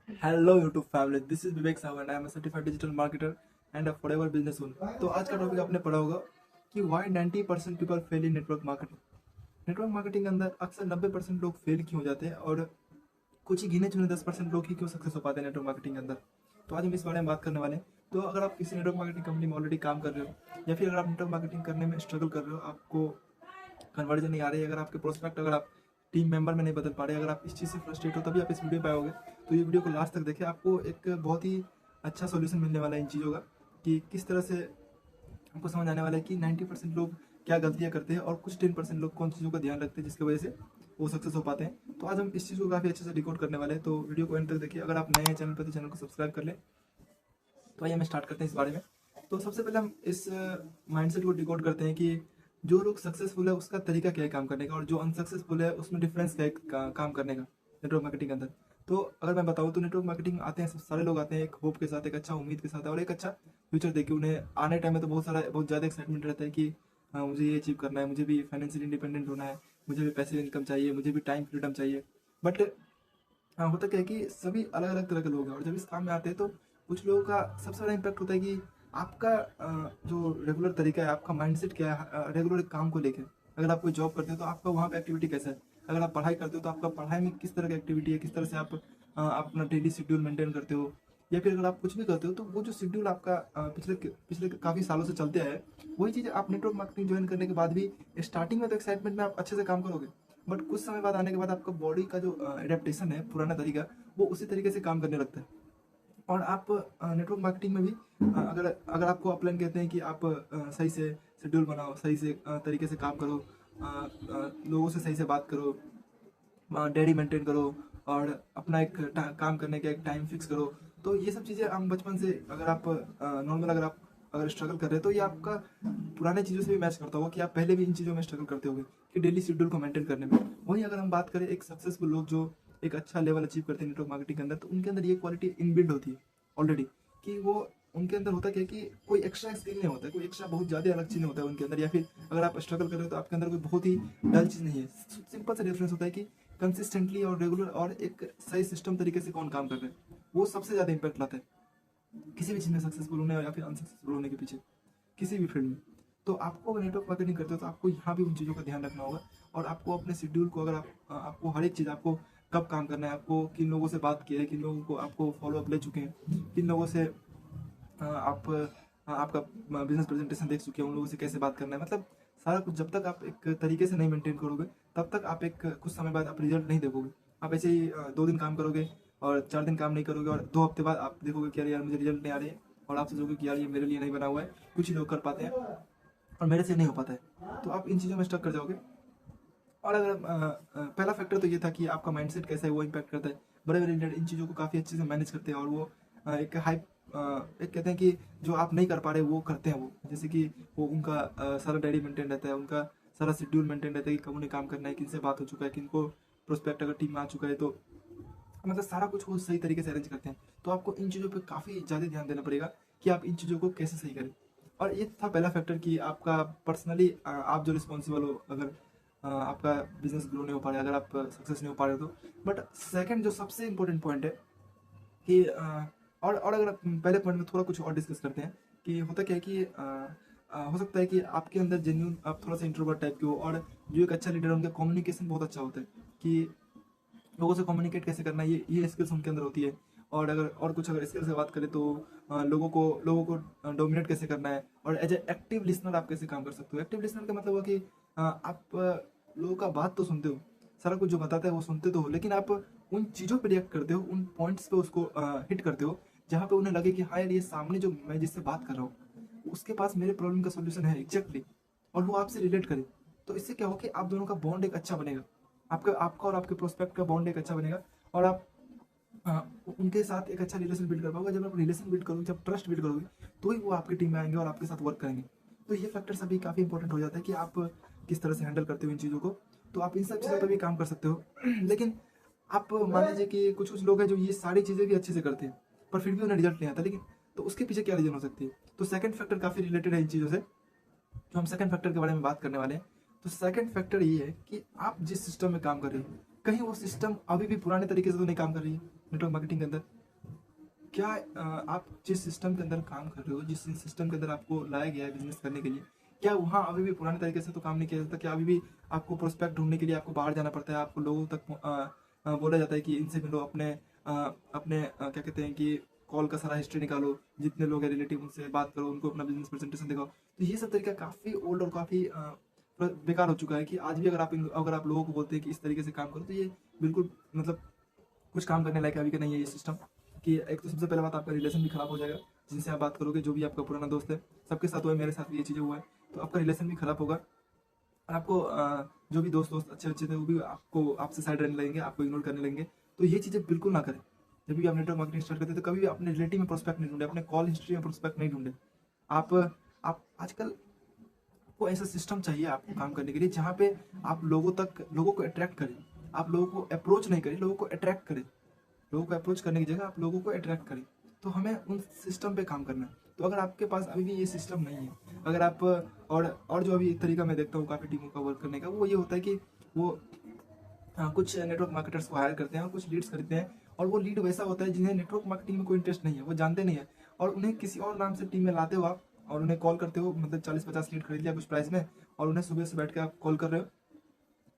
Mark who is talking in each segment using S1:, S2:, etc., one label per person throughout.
S1: Hello YouTube family, this is Vivek Sawant. I am certified digital marketer and a forever business owner. तो आज का topic आपने पढ़ा होगा कि why 90% people fail in network marketing. Network marketing के अंदर अक्सर 90% लोग फेल क्यों हो जाते हैं और कुछ ही गिने चुने 10% लोग ही क्यों सक्सेस हो पाते हैं नेटवर्क मार्केटिंग के अंदर। तो आज हम इस बारे में बात करने वाले हैं। तो अगर आप किसी नेटवर्क मार्केटिंग कंपनी में ऑलरेडी काम कर रहे हो या फिर अगर आप नेटवर्क मार्केटिंग करने में स्ट्रगल कर रहे हो, आपको कन्वर्जन नहीं आ रही है, अगर आपके प्रोस्पेक्ट, अगर आप टीम मेंबर में नहीं बदल पा रहे, अगर आप इस चीज़ से फ्रस्ट्रेट हो, तभी आप इस वीडियो पे आओगे। तो ये वीडियो को लास्ट तक देखिए, आपको एक बहुत ही अच्छा सोल्यूशन मिलने वाला है इन चीज़ों का कि किस तरह से आपको समझ आने वाला है कि 90% लोग क्या गलतियाँ करते हैं और कुछ 10% लोग कौन चीज़ों का ध्यान रखते हैं जिसकी वजह से वो सक्सेस हो पाते हैं। तो आज हम इस चीज़ को काफ़ी अच्छे से डिकोड करने वाले हैं, तो वीडियो को एंड तक देखिए। अगर आप नए हैं चैनल पर तो चैनल को सब्सक्राइब कर लें। तो आइए हम स्टार्ट करते हैं इस बारे में। तो सबसे पहले हम इस माइंडसेट को डिकोड करते हैं कि जो लोग सक्सेसफुल है उसका तरीका क्या है काम करने का, और जो अनसक्सेसफुल है उसमें डिफरेंस क्या है काम करने का नेटवर्क मार्केटिंग के अंदर। तो अगर मैं बताऊँ तो नेटवर्क मार्केटिंग आते हैं, सब सारे लोग आते हैं एक होप के साथ, एक अच्छा उम्मीद के साथ और एक अच्छा फ्यूचर देखे। उन्हें आने टाइम में तो बहुत ज़्यादा एक्साइटमेंट रहता है कि हाँ, मुझे ये अचीव करना है, मुझे भी फाइनेंशियल इंडिपेंडेंट होना है, मुझे भी पैसिव इनकम चाहिए, मुझे भी टाइम फ्रीडम चाहिए। बट हाँ, होता क्या है कि सभी अलग अलग तरह के लोग हैं, और जब इस काम में आते हैं तो कुछ लोगों का सबसे बड़ा इम्पैक्ट होता है कि आपका जो रेगुलर तरीका है, आपका माइंडसेट क्या है रेगुलर काम को लेकर। अगर आप कोई जॉब करते हो तो आपका वहाँ पे एक्टिविटी कैसा है, अगर आप पढ़ाई करते हो तो आपका पढ़ाई में किस तरह की एक्टिविटी है, किस तरह से आप अपना डेली शेड्यूल मेंटेन करते हो, या फिर अगर आप कुछ भी करते हो तो वो जो शेड्यूल आपका पिछले काफ़ी सालों से चलते आया है, वही चीज़ आप नेटवर्क मार्केटिंग ज्वाइन करने के बाद भी स्टार्टिंग में तो एक्साइटमेंट में आप अच्छे से काम करोगे, बट कुछ समय बाद आने के बाद आपका बॉडी का जो एडेप्टेशन है, पुराना तरीका, वो उसी तरीके से काम करने लगता है। और आप नेटवर्क मार्केटिंग में भी अगर अगर आपको अपलाइन कहते हैं कि आप सही से शेड्यूल बनाओ, सही से तरीके से काम करो, लोगों से सही से बात करो, डेयरी मेंटेन करो, और अपना एक काम करने का एक टाइम फिक्स करो। तो ये सब चीज़ें हम बचपन से, अगर आप नॉर्मल, अगर आप अगर स्ट्रगल कर रहे हैं तो ये आपका पुराने चीज़ों से भी मैच करता होगा कि आप पहले भी इन चीज़ों में स्ट्रगल करते होंगे कि डेली शेड्यूल को मेंटेन करने में। वहीं अगर हम बात करें एक सक्सेसफुल लोग जो एक अच्छा लेवल अचीव करते हैं नेटवर्क मार्केटिंग के अंदर, तो उनके अंदर ये क्वालिटी इनबिल्ड होती है ऑलरेडी कि वो उनके अंदर होता क्या है कि कोई एक्स्ट्रा स्किल नहीं होता है, कोई एक्स्ट्रा बहुत ज़्यादा अलग चीज़ नहीं होता है उनके अंदर, या फिर अगर आप स्ट्रगल कर रहे हो तो आपके अंदर कोई बहुत ही डल चीज़ नहीं है। सिंपल सा डिफरेंस होता है कि कंसिस्टेंटली और रेगुलर और एक सही सिस्टम तरीके से कौन काम कर रहा है, वो सबसे ज़्यादा इम्पैक्ट लाता है किसी भी चीज़ में सक्सेसफुल होने या फिर अनसक्सेसफुल होने के पीछे, किसी भी फील्ड में। तो आपको अगर नेटवर्क मार्केटिंग करते हो तो आपको यहाँ भी उन चीज़ों का ध्यान रखना होगा, और आपको अपने शेड्यूल को, अगर आपको हर एक चीज़, आपको कब काम करना है, आपको किन लोगों से बात किया है, किन लोगों को आपको फॉलो अप ले चुके हैं, किन लोगों से आप आपका बिजनेस प्रेजेंटेशन देख चुके हैं, उन लोगों से कैसे बात करना है, मतलब सारा कुछ जब तक आप एक तरीके से नहीं मेंटेन करोगे तब तक आप एक कुछ समय बाद आप रिजल्ट नहीं देखोगे। आप ऐसे ही 2 दिन काम करोगे और 4 दिन काम नहीं करोगे, और 2 हफ्ते बाद आप देखोगे कि यार यार मुझे रिजल्ट नहीं आ रहे हैं, और आप सोचोगे कि यार ये मेरे लिए नहीं बना हुआ है, कुछ ही लोग कर पाते हैं और मेरे से नहीं हो पाता है। तो आप इन चीज़ों में स्टक कर जाओगे। और अगर पहला फैक्टर तो ये था कि आपका माइंडसेट कैसा है, वो इम्पैक्ट करता है। बड़े बड़े लीडर इन चीज़ों को काफ़ी अच्छे से मैनेज करते हैं, और वो एक हाई एक कहते हैं कि जो आप नहीं कर पा रहे वो करते हैं वो, जैसे कि वो उनका सारा डायरी मेंटेन रहता है, उनका सारा शेड्यूल मेंटेन रहता है कि कब उन्हें काम करना है, किन से बात हो चुका है, किन को प्रोस्पेक्ट अगर टीम में आ चुका है, तो मतलब सारा कुछ वो सही तरीके से अरेंज करते हैं। तो आपको इन चीज़ों पे काफ़ी ज़्यादा ध्यान देना पड़ेगा कि आप इन चीज़ों को कैसे सही करें। और ये था पहला फैक्टर कि आपका पर्सनली आप जो रिस्पॉन्सिबल हो, अगर आपका बिजनेस ग्रो नहीं हो पा रहा है, अगर आप सक्सेस नहीं हो पा रहे हो तो। बट सेकंड जो सबसे इम्पोर्टेंट पॉइंट है कि और अगर आप पहले पॉइंट में थोड़ा कुछ और डिस्कस करते हैं कि होता क्या है कि हो सकता है कि आपके अंदर जेन्यून, आप थोड़ा सा इंट्रोवर्ट टाइप के हो, और जो एक अच्छा लीडर है उनका कम्युनिकेशन बहुत अच्छा होता है कि लोगों से कम्युनिकेट कैसे करना है, ये स्किल्स उनके अंदर होती है। और अगर और कुछ अगर स्किल्स से बात करें तो लोगों को डोमिनेट कैसे करना है, और एज ए एक्टिव लिसनर आप कैसे काम कर सकते हो। एक्टिव लिसनर का मतलब हुआ कि आप लोगों का बात तो सुनते हो, सारा कुछ जो बताता है वो सुनते तो हो, लेकिन आप उन चीज़ों पे रिएक्ट करते हो, उन पॉइंट्स पे उसको हिट करते हो जहाँ पे उन्हें लगे कि हाँ यार, ये सामने जो मैं जिससे बात कर रहा हूँ उसके पास मेरे प्रॉब्लम का सोल्यूशन है एग्जैक्टली, और वो आपसे रिलेट करे। तो इससे क्या हो कि आप दोनों का बॉन्ड एक अच्छा बनेगा, आपका आपका और आपके प्रोस्पेक्ट का बॉन्ड एक अच्छा बनेगा, और आप उनके साथ एक अच्छा रिलेशन बिल्ड कर पाओगे। जब आप रिलेशन बिल्ड करोगे, जब ट्रस्ट बिल्ड करोगे, तो ही वो आपकी टीम में आएंगे और आपके साथ वर्क करेंगे। तो ये फैक्टर्स अभी काफ़ी इंपॉर्टेंट हो जाता है कि आप किस तरह से हैंडल करते हो इन चीज़ों को। तो आप इन सब चीज़ों पर भी काम कर सकते हो लेकिन आप मान लीजिए कि कुछ कुछ लोग हैं जो ये सारी चीज़ें भी अच्छे से करते हैं पर फिर भी उन्हें रिजल्ट नहीं आता, लेकिन तो उसके पीछे क्या रीजन हो सकती है। तो सेकंड फैक्टर काफ़ी रिलेटेड है इन चीज़ों से, जो हम सेकंड फैक्टर के बारे में बात करने वाले हैं। तो सेकंड फैक्टर ये है कि आप जिस सिस्टम में काम कर रहे हैं, कहीं वो सिस्टम अभी भी पुराने तरीके से तो नहीं काम कर रही है नेटवर्क मार्केटिंग के अंदर। क्या आप जिस सिस्टम के अंदर काम कर रहे हो, जिस सिस्टम के अंदर आपको लाया गया है बिजनेस करने के लिए, क्या वहाँ अभी भी पुराने तरीके से तो काम नहीं किया जाता? क्या अभी भी आपको प्रोस्पेक्ट ढूंढने के लिए आपको बाहर जाना पड़ता है? आपको लोगों तक बोला जाता है कि इनसे मिलो, क्या कहते हैं कि कॉल का सारा हिस्ट्री निकालो, जितने लोग हैं रिलेटिव उनसे बात करो, उनको अपना बिजनेस प्रेजेंटेशन दिखाओ। तो ये सब तरीका काफ़ी ओल्ड और काफ़ी बेकार हो चुका है कि आज भी अगर आप लोगों को बोलते हैं कि इस तरीके से काम करो, तो ये बिल्कुल मतलब कुछ काम करने लायक अभी का नहीं है ये सिस्टम। कि एक तो सबसे पहले बात, आपका रिलेशन भी खराब हो जाएगा। जिनसे आप बात करोगे, जो भी आपका पुराना दोस्त है, सबके साथ हुआ है, मेरे साथ भी ये चीज़ें हुआ है, तो आपका रिलेशन भी खराब होगा। और आपको जो भी दोस्त अच्छे अच्छे थे वो भी आपसे साइड रहने लगेंगे, आपको इग्नोर करने लगेंगे। तो ये चीज़ें बिल्कुल ना करें। जब भी आप नेटवर्क मार्केटिंग स्टार्ट करते हैं तो कभी भी अपने रिलेटिव में प्रोस्पेक्ट नहीं ढूंढे, अपने कॉल हिस्ट्री में प्रोस्पेक्ट नहीं ढूंढे। आप आजकल को ऐसा सिस्टम चाहिए आपको काम करने के लिए जहाँ पे आप लोगों को अट्रैक्ट करें। आप लोगों को अप्रोच नहीं करें, लोगों को अट्रैक्ट करें। लोगों को अप्रोच करने की जगह आप लोगों को अट्रैक्ट करें। तो हमें उन सिस्टम पे काम करना है। तो अगर आपके पास अभी भी ये सिस्टम नहीं है, अगर आप और जो अभी एक तरीका मैं देखता हूँ काफ़ी टीमों का वर्क करने का, वो ये होता है कि वो कुछ नेटवर्क मार्केटर्स को हायर करते हैं और कुछ लीड्स खरीदते हैं। और वो लीड वैसा होता है जिन्हें नेटवर्क मार्केटिंग में कोई इंटरेस्ट नहीं है, वो जानते नहीं है, और उन्हें किसी और नाम से टीम में लाते हो आप, और उन्हें कॉल करते हो, मतलब 40-50 लीड खरीद लिया कुछ प्राइस में, और उन्हें सुबह से बैठ के आप कॉल कर रहे हो।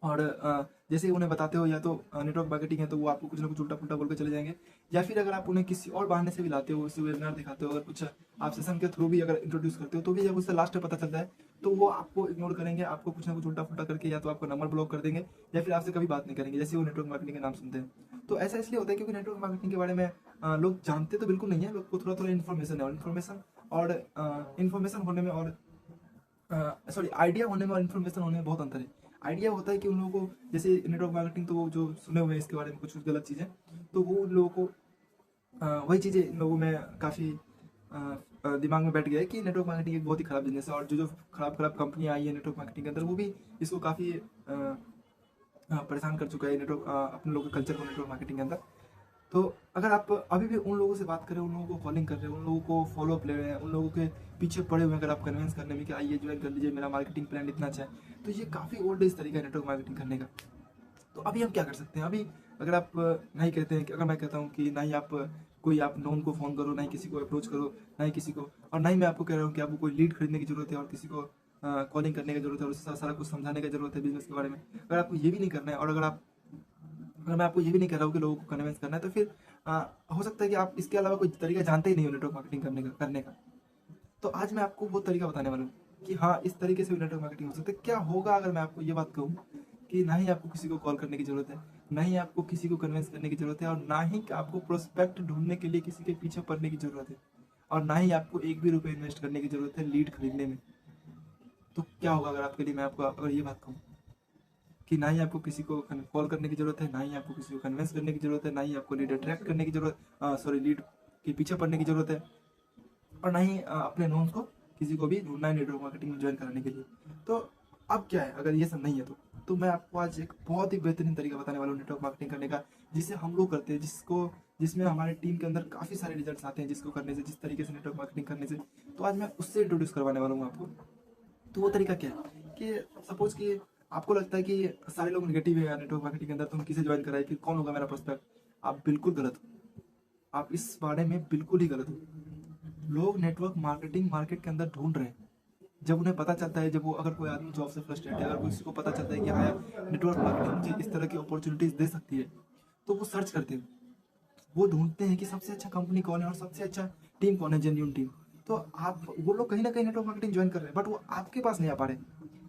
S1: और जैसे ही उन्हें बताते हो या तो नेटवर्क मार्केटिंग है, तो वो आपको कुछ ना कुछ उल्टा पुल्टा बोल के चले जाएंगे। या फिर अगर आप उन्हें किसी और बहाने से भी लाते हो, उसे वेबिनार दिखाते हो, अगर कुछ आप सेशन के थ्रू भी अगर इंट्रोड्यूस करते हो, तो भी जब उससे लास्ट में पता चलता है तो वो आपको इग्नोर करेंगे, आपको कुछ ना कुछ उल्टा पुल्टा करके या तो आपका नंबर ब्लॉक कर देंगे, या फिर आपसे कभी बात नहीं करेंगे जैसे वो नेटवर्क मार्केटिंग का नाम सुनते हैं। तो ऐसा इसलिए होता है क्योंकि नेटवर्क मार्केटिंग के बारे में लोग जानते तो बिल्कुल नहीं है, लोग को थोड़ा थोड़ा इन्फॉर्मेशन है, और इन्फॉर्मेशन होने में और सॉरी आइडिया होने में और इन्फॉर्मेशन होने में बहुत अंतर है। आइडिया होता है कि उन लोगों को, जैसे नेटवर्क मार्केटिंग, तो जो सुने हुए हैं इसके बारे में कुछ गलत चीज़ें, तो वो उन लोगों को वही चीज़ें इन लोगों में काफ़ी दिमाग में बैठ गया है कि नेटवर्क मार्केटिंग एक बहुत ही खराब बिजनेस है। और जो जो खराब खराब कंपनियाँ आई है नेटवर्क मार्केटिंग के अंदर, वो भी इसको काफ़ी परेशान कर चुका है नेटवर्क अपने लोगों के कल्चर को नेटवर्क मार्केटिंग के अंदर। तो अगर आप अभी भी उन लोगों से बात करें, उन लोगों को कॉलिंग कर रहे हैं, उन लोगों को फॉलो अप ले रहे हैं, उन लोगों के पीछे पड़े हुए हैं, अगर आप कन्विंस करने में कि आइए ज्वाइन कर लीजिए, मेरा मार्केटिंग प्लान इतना अच्छा है, तो ये काफ़ी ओल्ड एज तरीका है नेटवर्क मार्केटिंग करने का। तो अभी हम क्या कर सकते हैं? अभी अगर आप नहीं कहते हैं कि, अगर मैं कहता हूँ कि नहीं आप कोई आप नोन को फ़ोन करो, ना ही किसी को अप्रोच करो, ना ही किसी को, और ना ही मैं आपको कह रहा हूँ कि आपको कोई लीड खरीदने की जरूरत है और किसी को कॉलिंग करने की जरूरत है और उससे सारा कुछ समझाने की जरूरत है बिजनेस के बारे में, अगर आपको ये भी नहीं करना है, और अगर मैं आपको ये भी नहीं कह रहा हूँ कि लोगों को कन्विंस करना है, तो फिर हो सकता है कि आप इसके अलावा कोई तरीका जानते ही नहीं हो नेटवर्क मार्केटिंग करने का। तो आज मैं आपको वो तरीका बताने वाला हूँ कि हाँ, इस तरीके से भी नेटवर्क मार्केटिंग हो सकता है। क्या होगा अगर मैं आपको ये बात कहूँ कि ना ही आपको किसी को कॉल करने की जरूरत है, ना ही आपको किसी को कन्विंस करने की जरूरत है, और ना ही आपको प्रोस्पेक्ट ढूंढने के लिए किसी के पीछे पड़ने की जरूरत है, और ना ही आपको एक भी रुपये इन्वेस्ट करने की जरूरत है लीड खरीदने में। तो क्या होगा अगर आपके लिए मैं आपको अगर ये बात कहूँ कि ना ही आपको किसी को कॉल करने की जरूरत है, ना ही आपको किसी को कन्विंस करने की जरूरत है, ना ही आपको लीड अट्रैक्ट करने की जरूरत, सॉरी लीड के पीछे पड़ने की जरूरत है, और ना ही अपने नोन्स को किसी को भी ढूंढना है नेटवर्क मार्केटिंग में ज्वाइन कराने के लिए। तो अब क्या है अगर ये सब नहीं है तो मैं आपको आज एक बहुत ही बेहतरीन तरीका बताने वाला हूँ नेटवर्क मार्केटिंग करने का, जिसे हम लोग करते हैं, जिसमें हमारे टीम के अंदर काफ़ी सारे रिजल्ट्स आते हैं, जिसको करने से, जिस तरीके से नेटवर्क मार्केटिंग करने से। तो आज मैं उससे इंट्रोड्यूस करवाने वाला हूँ आपको। तो वो तरीका क्या है कि सपोज कि आपको लगता है कि सारे लोग नेगेटिव है नेटवर्क मार्केटिंग के अंदर, तो हम किसे ज्वाइन कराए, फिर कौन होगा मेरा प्रोस्पेक्ट? आप बिल्कुल गलत हो। आप इस बारे में बिल्कुल ही गलत हो। लोग नेटवर्क मार्केटिंग मार्केट के अंदर ढूंढ रहे हैं। जब उन्हें पता चलता है, जब वो अगर कोई आदमी जॉब से फ्रस्ट्रेट है, अगर किसी को पता चलता है कि हाँ यार नेटवर्क मार्केटिंग मुझे इस तरह की अपॉर्चुनिटीज दे सकती है, तो वो सर्च करते हैं, वो ढूंढते हैं कि सबसे अच्छा कंपनी कौन है और सबसे अच्छा टीम कौन है, जेन्यून टीम। तो आप वो लोग कहीं ना कहीं नेटवर्क मार्केटिंग ज्वाइन कर रहे हैं, बट वो आपके पास नहीं आ पा रहे,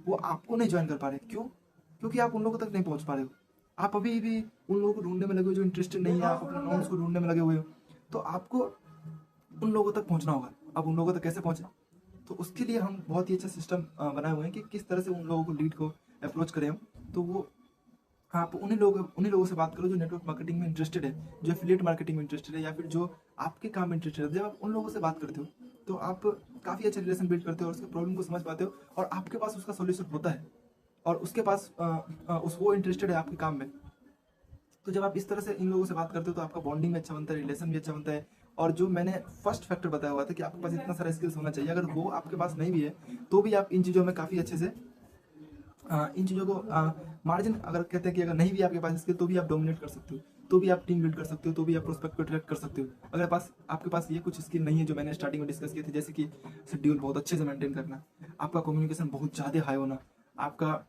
S1: वो आपको नहीं ज्वाइन कर पा रहे। क्यों? क्योंकि आप उन लोगों तक नहीं पहुंच पा रहे हो। आप अभी भी उन लोगों को ढूंढने में लगे हो जो इंटरेस्टेड नहीं है, आप अपने नॉन्स को ढूंढने में लगे हुए हो। तो आपको उन लोगों तक पहुंचना होगा। अब उन लोगों तक कैसे पहुंचे? तो उसके लिए हम बहुत ही अच्छा सिस्टम बनाए हुए हैं कि किस तरह से उन लोगों को लीड को अप्रोच करें हम। तो वो आप उन्हीं लोगों से बात करो जो नेटवर्क मार्केटिंग में इंटरेस्टेड है, जो एफिलिएट मार्केटिंग में इंटरेस्टेड है, या फिर जो आपके काम में इंटरेस्टेड है। जब आप उन लोगों से बात करते हो तो आप काफ़ी अच्छे रिलेशन बिल्ड करते हो और उसके प्रॉब्लम को समझ पाते हो, और आपके पास उसका सोल्यूशन होता है, और उसके पास उस वो इंटरेस्टेड है आपके काम में। तो जब आप इस तरह से इन लोगों से बात करते हो तो आपका बॉन्डिंग भी अच्छा बनता है, रिलेशन भी अच्छा बनता है। और जो मैंने फर्स्ट फैक्टर बताया हुआ था कि आपके पास इतना सारा स्किल्स होना चाहिए, अगर वो आपके पास नहीं भी है तो भी आप इन चीज़ों में काफ़ी अच्छे से इन चीज़ों को मार्जिन, अगर कहते हैं कि अगर नहीं भी आपके पास स्किल तो भी आप डोमिनेट कर सकते हो। तो भी आप टीम बिल्ड कर सकते हो, तो भी आप प्रोस्पेक्ट को ट्रैक कर सकते हो। अगर आपके पास ये कुछ स्किल नहीं है जो मैंने स्टार्टिंग में डिस्कस किए थे, जैसे कि शेड्यूल बहुत अच्छे से मेंटेन करना, आपका कम्युनिकेशन बहुत ज़्यादा हाई होना, आपका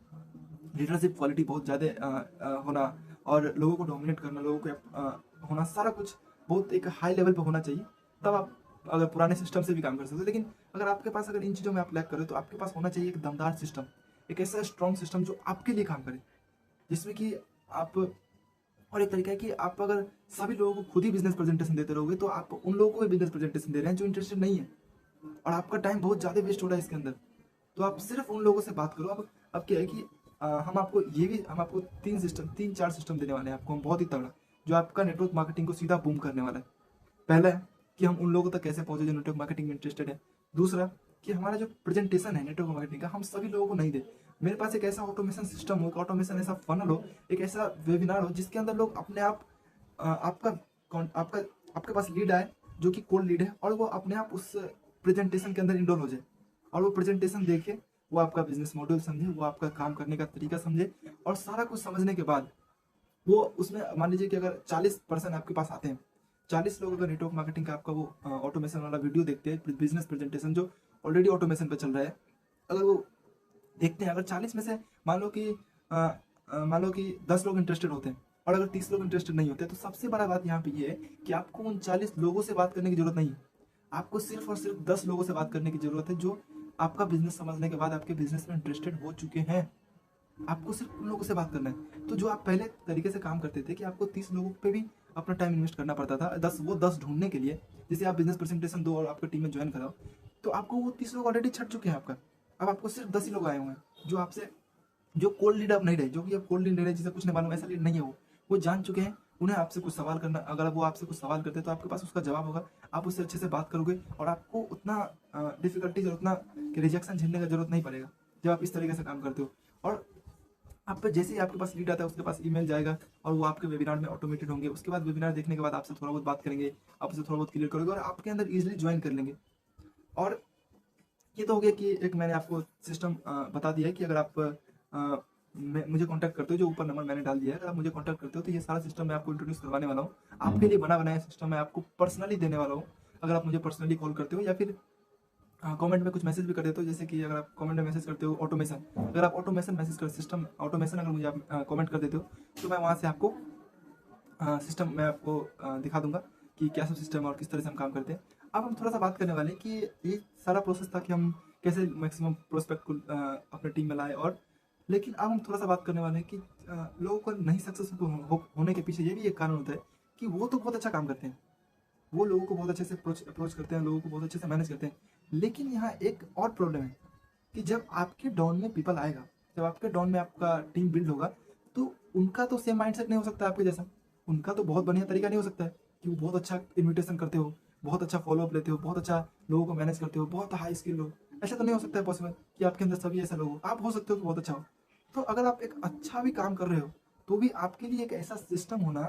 S1: लीडरशिप क्वालिटी बहुत ज़्यादा होना, और लोगों को डोमिनेट करना, लोगों को होना, सारा कुछ बहुत एक हाई लेवल पे होना चाहिए। तब आप अगर पुराने सिस्टम से भी काम कर सकते हो। लेकिन अगर आपके पास अगर इन चीज़ों में आप लैक करो तो आपके पास होना चाहिए एक दमदार सिस्टम, एक ऐसा स्ट्रॉन्ग सिस्टम जो आपके लिए काम करे, जिसमें कि आप, और एक तरीका है कि आप अगर सभी लोगों को खुद ही बिजनेस प्रेजेंटेशन देते रहोगे तो आप उन लोगों को भी बिजनेस प्रेजेंटेशन दे रहे हैं जो इंटरेस्टेड नहीं है, और आपका टाइम बहुत ज़्यादा वेस्ट हो रहा है इसके अंदर। तो आप सिर्फ उन लोगों से बात करो। अब क्या है कि हम आपको तीन चार सिस्टम देने वाले हैं आपको, हम बहुत ही तगड़ा, जो आपका नेटवर्क मार्केटिंग को सीधा बूम करने वाला है। पहला है कि हम उन लोगों तक कैसे पहुंचे जो नेटवर्क मार्केटिंग में इंटरेस्टेड है। दूसरा कि हमारा जो प्रेजेंटेशन है नेटवर्क मार्केटिंग का हम सभी लोगों को नहीं दे। मेरे पास एक ऐसा ऑटोमेशन सिस्टम हो, एक ऑटोमेशन ऐसा फनल हो, एक ऐसा वेबिनार हो जिसके अंदर लोग अपने आप आपका आपके पास लीड आए जो कि कोल्ड लीड है, और वो अपने आप उस प्रेजेंटेशन के अंदर इनरोल हो जाए, और वो प्रेजेंटेशन देखे, वो आपका बिजनेस मॉडल समझे, वो आपका काम करने का तरीका समझे, और सारा कुछ समझने के बाद वो उसमें मान लीजिए कि अगर 40% आपके पास आते हैं, 40 लोग अगर नेटवर्क मार्केटिंग का आपका वो ऑटोमेशन वाला वीडियो देखते हैं, बिजनेस प्रेजेंटेशन जो ऑलरेडी ऑटोमेशन पे चल रहा है, अगर वो देखते हैं, अगर 40 में से मान लो कि 10 लोग इंटरेस्टेड होते हैं, और अगर 30 लोग इंटरेस्टेड नहीं होते, तो सबसे बड़ा बात यहाँ पे ये है कि आपको उन 40 लोगों से बात करने की जरूरत नहीं है। आपको सिर्फ और सिर्फ 10 लोगों से बात करने की जरूरत है जो आपका बिजनेस समझने के बाद आपके बिजनेस में इंटरेस्टेड हो चुके हैं। आपको सिर्फ उन लोगों से बात करना है। तो जो आप पहले तरीके से काम करते थे कि आपको 30 लोगों पे भी अपना टाइम इन्वेस्ट करना पड़ता था, 10 ढूंढने के लिए, जैसे आप बिजनेस प्रेजेंटेशन दो और आपका टीम में ज्वाइन कराओ, तो आपको वो 30 लोग ऑलरेडी छट चुके हैं आपका। अब आपको सिर्फ 10 ही लोग आए हुए हैं जो आपसे, जो कोल्ड लीड आप नहीं रहे, जो कि अब कोल्ड लीड रहे जिसे कुछ नहीं मालूम, ऐसा लीड नहीं है वो जान चुके हैं। उन्हें आपसे कुछ सवाल करना, अगर वो आपसे कुछ सवाल करते हैं तो आपके पास उसका जवाब होगा, आप उससे अच्छे से बात करोगे, और आपको उतना डिफिकल्टीज और उतना रिजेक्शन झेलने का जरूरत नहीं पड़ेगा जब आप इस तरीके से काम करते हो। और आप जैसे ही आपके पास लीड आता है उसके पास ईमेल जाएगा, और वो आपके वेबिनार में ऑटोमेटेड होंगे। उसके बाद वेबिनार देखने के बाद आपसे थोड़ा बहुत बात करेंगे, आपसे थोड़ा बहुत क्लियर करोगे, और आपके अंदर इजीली ज्वाइन कर लेंगे। और ये तो हो गया कि एक मैंने आपको सिस्टम बता दिया है कि अगर आप मुझे कांटेक्ट करते हो, जो ऊपर नंबर मैंने डाल दिया है, अगर आप मुझे कांटेक्ट करते हो तो ये सारा सिस्टम मैं आपको इंट्रोड्यूस करवाने वाला हूँ। आपके लिए बना बनाया सिस्टम मैं आपको पर्सनली देने वाला हूँ। अगर आप मुझे पर्सनली कॉल करते हो या फिर कमेंट में कुछ मैसेज भी कर देते हो, जैसे कि अगर आप कमेंट में मैसेज करते हो ऑटोमेशन, अगर आप ऑटोमेशन मैसेज कर सिस्टम ऑटोमेशन अगर मुझे आप कमेंट कर देते हो, तो मैं वहाँ से आपको सिस्टम मैं आपको दिखा दूंगा कि क्या सब सिस्टम और किस तरह से हम काम करते हैं। अब हम थोड़ा सा बात करने वाले हैं कि ये सारा प्रोसेस था कि हम कैसे मैक्सिमम प्रोस्पेक्ट को अपने टीम में लाए, और लेकिन अब हम थोड़ा सा बात करने वाले हैं कि लोगों को नहीं सक्सेसफुल होने के पीछे ये भी एक कारण होता है कि वो तो बहुत अच्छा काम करते हैं, वो लोगों को बहुत अच्छे से अप्रोच करते हैं, लोगों को बहुत अच्छे से मैनेज करते हैं, लेकिन यहाँ एक और प्रॉब्लम है कि जब आपके डाउन में पीपल आएगा, जब आपके डाउन में आपका टीम बिल्ड होगा, तो उनका तो सेम माइंडसेट नहीं हो सकता आपके जैसा। उनका तो बहुत बढ़िया तरीका नहीं हो सकता है कि वो बहुत अच्छा इन्विटेशन करते हो, बहुत अच्छा फॉलोअप लेते हो, बहुत अच्छा लोगों को मैनेज करते हो, बहुत हाई स्किल हो। ऐसा तो नहीं हो सकता है पॉसिबल कि आपके अंदर सभी ऐसा लोग हो। आप हो सकते हो कि बहुत अच्छा हो। तो अगर आप एक अच्छा भी काम कर रहे हो तो भी आपके लिए एक ऐसा सिस्टम होना,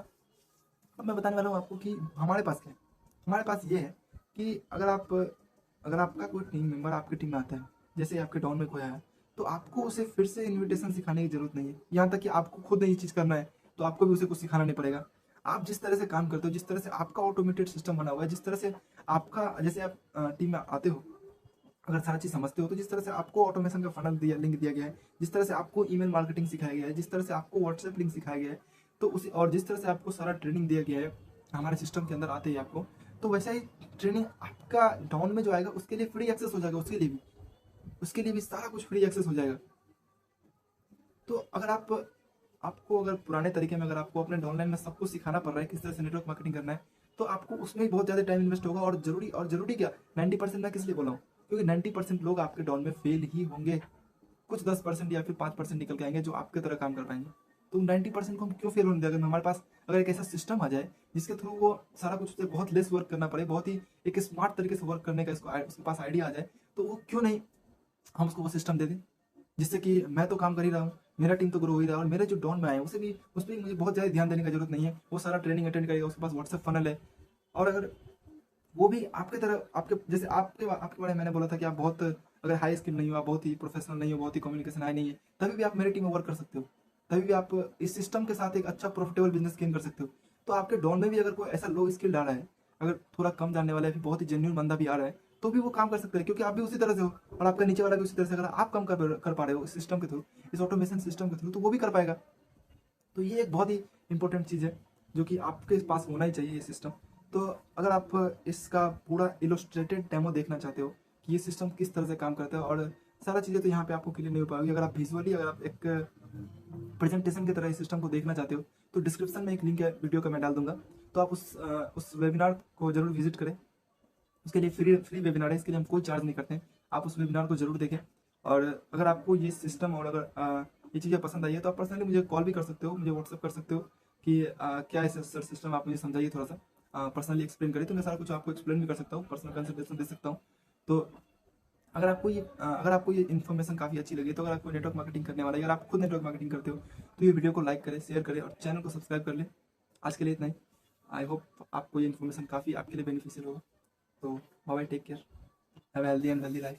S1: अब मैं बताने वाला हूँ आपको कि हमारे पास क्या है। हमारे पास ये है कि अगर आपका कोई टीम मेंबर आपकी टीम में आता है, जैसे आपके डाउन में कोई आया, तो आपको उसे फिर से इनविटेशन सिखाने की जरूरत नहीं है। यहाँ तक कि आपको खुद ये चीज़ करना है तो आपको भी उसे कुछ सिखाना नहीं पड़ेगा। आप जिस तरह से काम करते हो, जिस तरह से आपका ऑटोमेटेड सिस्टम बना हुआ है, जिस तरह से आपका, जैसे आप टीम में आते हो, अगर सारा चीज़ समझते हो, तो जिस तरह से आपको ऑटोमेशन का फनल दिया, लिंक दिया गया है, जिस तरह से आपको ईमेल मार्केटिंग सिखाया गया है, जिस तरह से आपको व्हाट्सएप लिंक सिखाया गया है, तो उसी, और जिस तरह से आपको सारा ट्रेनिंग दिया गया है हमारे सिस्टम के अंदर आते ही आपको, तो वैसा ही ट्रेनिंग आपका डाउन में जो आएगा उसके लिए फ्री एक्सेस हो जाएगा, उसके लिए भी सारा कुछ फ्री एक्सेस हो जाएगा। तो अगर आपको अगर पुराने तरीके में अगर आपको अपने ऑनलाइन में सब कुछ सिखाना पड़ रहा है किस तरह से नेटवर्क मार्केटिंग करना है, तो आपको उसमें भी बहुत ज़्यादा टाइम इन्वेस्ट होगा। और जरूरी क्या, 90% मैं किस लिए बोला हूँ, क्योंकि 90% लोग आपके डाउन में फेल ही होंगे। कुछ 10% या फिर 5% निकल के आएंगे जो आपके तरह काम कर पाएंगे। तो 90% को हम क्यों फेल होने दें। अगर हमारे पास अगर एक ऐसा सिस्टम आ जाए जिसके थ्रू वो सारा कुछ उसे बहुत लेस वर्क करना पड़े, बहुत ही एक स्मार्ट तरीके से वर्क करने का उसके पास आइडिया आ जाए, तो वो क्यों नहीं हम उसको वो सिस्टम दे दें, जिससे कि मैं तो काम कर ही रहा हूँ, मेरा टीम तो ग्रो हो ही रहा है, और मेरे जो डाउन में आए उस पर मुझे बहुत ज़्यादा ध्यान देने की जरूरत नहीं है। वो सारा ट्रेनिंग अटेंड करेगा, उसके पास व्हाट्सएप फनल है, और अगर वो भी आपके तरह, आपके जैसे आपके बारे में मैंने बोला था कि आप बहुत अगर हाई स्किल नहीं हो, आप बहुत ही प्रोफेशनल नहीं हो, बहुत ही कम्युनिकेशन हाई नहीं है, तभी भी आप मेरी टीम में वर्क कर सकते हो। तभी भी आप इस सिस्टम के साथ एक अच्छा प्रॉफिटेबल बिजनेस गेन कर सकते हो। तो आपके डॉन में भी अगर कोई ऐसा लो स्किल आ रहा है, अगर थोड़ा कम जानने वाला है, फिर बहुत ही जेन्युइन बंदा भी आ रहा है, तो भी वो काम कर सकता है, क्योंकि आप भी उसी तरह से हो और आपका नीचे वाला भी उसी तरह से। अगर आप काम कर पा रहे हो इस सिस्टम के थ्रू, इस ऑटोमेशन सिस्टम के थ्रू, तो वो भी कर पाएगा। तो ये एक बहुत ही इंपॉर्टेंट चीज़ है जो कि आपके पास होना ही चाहिए ये सिस्टम। तो अगर आप इसका पूरा इलोस्ट्रेटेड डेमो देखना चाहते हो कि ये सिस्टम किस तरह से काम करता है, और सारा चीज़ें तो यहाँ पे आपको क्लियर नहीं हो पाएगी। अगर आप विजुअली, अगर आप एक प्रेजेंटेशन की तरह इस सिस्टम को देखना चाहते हो, तो डिस्क्रिप्शन में एक लिंक है वीडियो का, मैं डाल दूंगा। तो आप उस वेबिनार को जरूर विजिट करें। उसके लिए फ्री वेबिनार है, इसके लिए हम कोई चार्ज नहीं करते हैं। आप उस वेबिनार को जरूर देखें। और अगर आपको ये सिस्टम और अगर ये चीज़ें पसंद आई है, तो आप पर्सनली मुझे कॉल भी कर सकते हो, मुझे व्हाट्सअप कर सकते हो कि क्या है सर सिस्टम, आप मुझे समझाइए थोड़ा सा, पर्सनली एक्सप्लेन करिए, तो मैं सारा कुछ आपको एक्सप्लेन भी कर सकता हूँ, पर्सनल कंसल्टेशन दे सकता हूँ। तो अगर आपको ये इन्फॉर्मेशन काफ़ी अच्छी लगी, तो अगर आपको नेटवर्क मार्केटिंग करने वाला है, अगर आप खुद नेटवर्क मार्केटिंग करते हो, तो ये वीडियो को लाइक करें, शेयर करें और चैनल को सब्सक्राइब कर लें। आज के लिए इतना ही। आई होप आपको ये इन्फॉर्मेशन काफ़ी आपके लिए बेनिफिशियल होगा। तो bye, take care, have a healthy and wealthy life.